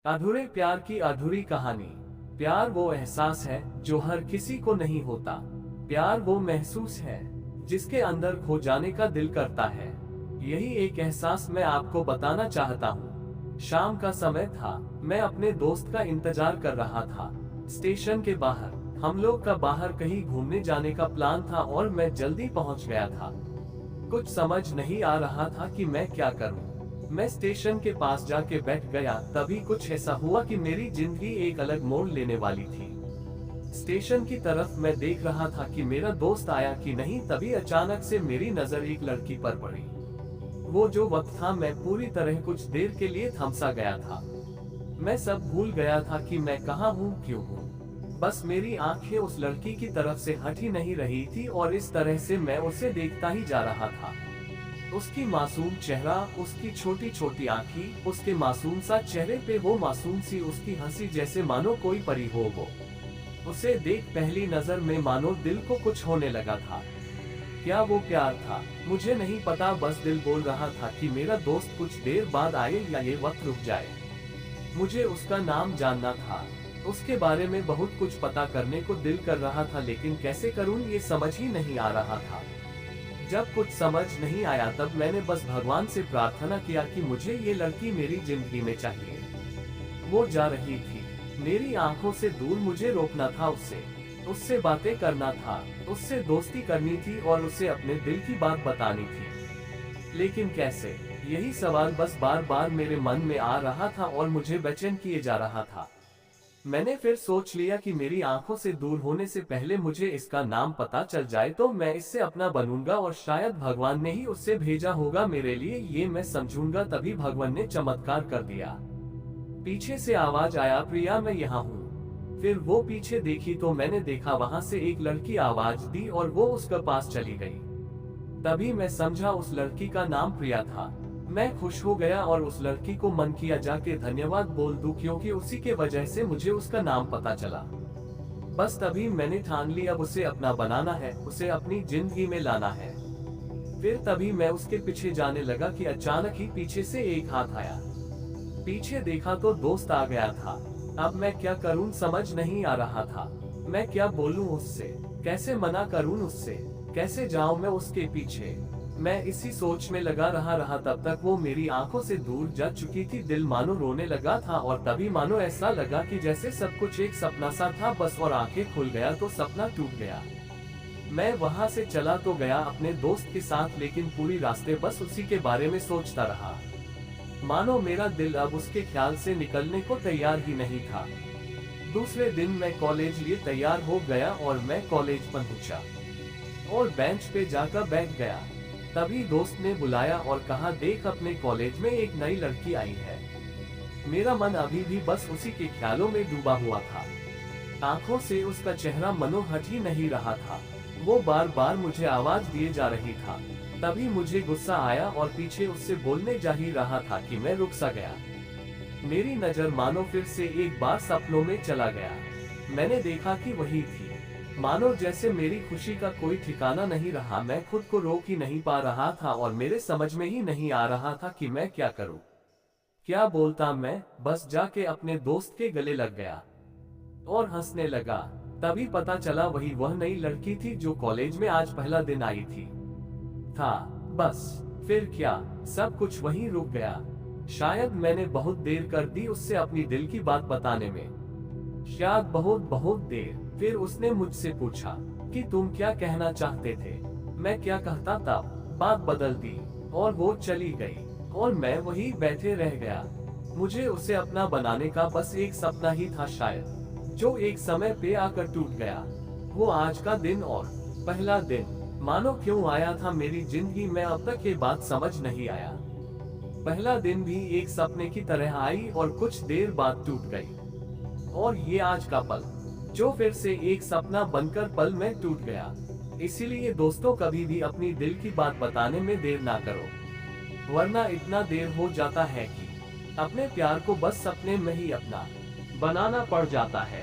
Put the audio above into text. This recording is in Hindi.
अधूरे प्यार की अधूरी कहानी। प्यार वो एहसास है जो हर किसी को नहीं होता। प्यार वो महसूस है जिसके अंदर खो जाने का दिल करता है। यही एक एहसास मैं आपको बताना चाहता हूँ। शाम का समय था, मैं अपने दोस्त का इंतजार कर रहा था स्टेशन के बाहर। हम लोग का बाहर कहीं घूमने जाने का प्लान था और मैं जल्दी पहुँच गया था। कुछ समझ नहीं आ रहा था कि मैं क्या करूँ। मैं स्टेशन के पास जाके बैठ गया। तभी कुछ ऐसा हुआ कि मेरी जिंदगी एक अलग मोड़ लेने वाली थी। स्टेशन की तरफ मैं देख रहा था कि मेरा दोस्त आया कि नहीं, तभी अचानक से मेरी नजर एक लड़की पर पड़ी। वो जो वक्त था, मैं पूरी तरह कुछ देर के लिए थमसा गया था। मैं सब भूल गया था कि मैं कहाँ हूँ, क्यों हूँ। बस मेरी आंखें उस लड़की की तरफ से हट ही नहीं रही थी और इस तरह से मैं उसे देखता ही जा रहा था। उसकी मासूम चेहरा, उसकी छोटी छोटी आँखें, उसके मासूम सा चेहरे पे वो मासूम सी उसकी हंसी, जैसे मानो कोई परी हो वो। उसे देख पहली नजर में मानो दिल को कुछ होने लगा था। क्या वो प्यार था? मुझे नहीं पता, बस दिल बोल रहा था कि मेरा दोस्त कुछ देर बाद आए या ये वक्त रुक जाए। मुझे उसका नाम जानना था, उसके बारे में बहुत कुछ पता करने को दिल कर रहा था, लेकिन कैसे करूं ये समझ ही नहीं आ रहा था। जब कुछ समझ नहीं आया तब मैंने बस भगवान से प्रार्थना किया कि मुझे ये लड़की मेरी जिंदगी में चाहिए। वो जा रही थी, मेरी आंखों से दूर, मुझे रोकना था उससे बातें करना था, उससे दोस्ती करनी थी और उसे अपने दिल की बात बतानी थी। लेकिन कैसे? यही सवाल बस बार बार मेरे मन में आ रहा था और मुझे बेचैन किए जा रहा था। मैंने फिर सोच लिया कि मेरी आंखों से दूर होने से पहले मुझे इसका नाम पता चल जाए तो मैं इससे अपना बनूंगा और शायद भगवान ने ही उससे भेजा होगा मेरे लिए, ये मैं समझूंगा। तभी भगवान ने चमत्कार कर दिया। पीछे से आवाज आया, प्रिया मैं यहाँ हूँ। फिर वो पीछे देखी तो मैंने देखा वहां से एक लड़की आवाज दी और वो उसके पास चली गई। तभी मैं समझा उस लड़की का नाम प्रिया था। मैं खुश हो गया और उस लड़की को मन किया जाके धन्यवाद बोल दूं, क्योंकि उसी के वजह से मुझे उसका नाम पता चला। बस तभी मैंने ठान लिया, अब उसे अपना बनाना है, उसे अपनी जिंदगी में लाना है। फिर तभी मैं उसके पीछे जाने लगा कि अचानक ही पीछे से एक हाथ आया। पीछे देखा तो दोस्त आ गया था। अब मैं क्या करूं समझ नहीं आ रहा था। मैं क्या बोलूं उससे, कैसे मना करूं उससे, कैसे जाऊं मैं उसके पीछे। मैं इसी सोच में लगा रहा तब तक वो मेरी आंखों से दूर जा चुकी थी। दिल मानो रोने लगा था और तभी मानो ऐसा लगा कि जैसे सब कुछ एक सपना सा था बस, और आंखें खुल गया तो सपना टूट गया। मैं वहां से चला तो गया अपने दोस्त के साथ, लेकिन पूरी रास्ते बस उसी के बारे में सोचता रहा। मानो मेरा दिल अब उसके ख्याल से निकलने को तैयार ही नहीं था। दूसरे दिन मैं कॉलेज लिए तैयार हो गया और मैं कॉलेज पहुंचा और बेंच पे जाकर बैठ गया। तभी दोस्त ने बुलाया और कहा, देख अपने कॉलेज में एक नई लड़की आई है। मेरा मन अभी भी बस उसी के ख्यालों में डूबा हुआ था। आंखों से उसका चेहरा मनो हट ही नहीं रहा था। वो बार बार मुझे आवाज दिए जा रही था। तभी मुझे गुस्सा आया और पीछे उससे बोलने जा ही रहा था कि मैं रुक सा गया। मेरी नजर मानो फिर से एक बार सपनों में चला गया। मैंने देखा कि वही थी। मानो जैसे मेरी खुशी का कोई ठिकाना नहीं रहा। मैं खुद को रोक ही नहीं पा रहा था और मेरे समझ में ही नहीं आ रहा था कि मैं क्या करूं, क्या बोलता। मैं बस जाके अपने दोस्त के गले लग गया और हंसने लगा। तभी पता चला वही वह नई लड़की थी जो कॉलेज में आज पहला दिन आई थी। बस फिर क्या, सब कुछ वहीं रुक गया। शायद मैंने बहुत देर कर दी उससे अपनी दिल की बात बताने में, शायद बहुत बहुत देर। फिर उसने मुझसे पूछा कि तुम क्या कहना चाहते थे। मैं क्या कहता, तब बात बदल दी और वो चली गई और मैं वही बैठे रह गया। मुझे उसे अपना बनाने का बस एक सपना ही था शायद, जो एक समय पे आकर टूट गया। वो आज का दिन और पहला दिन मानो क्यों आया था मेरी जिंदगी में, अब तक ये बात समझ नहीं आया। पहला दिन भी एक सपने की तरह आई और कुछ देर बाद टूट गई, और ये आज का पल जो फिर से एक सपना बनकर पल में टूट गया। इसीलिए दोस्तों, कभी भी अपनी दिल की बात बताने में देर ना करो, वरना इतना देर हो जाता है कि अपने प्यार को बस सपने में ही अपना बनाना पड़ जाता है।